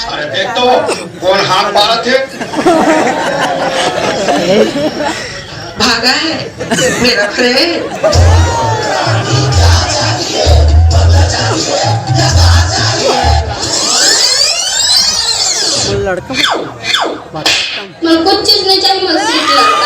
अरे देख तो कौन हाथ मारत है। भागा है मेरा फ्रेंड। लड़का मला कुछ चीज नहीं चाहिए, मला सीट लागता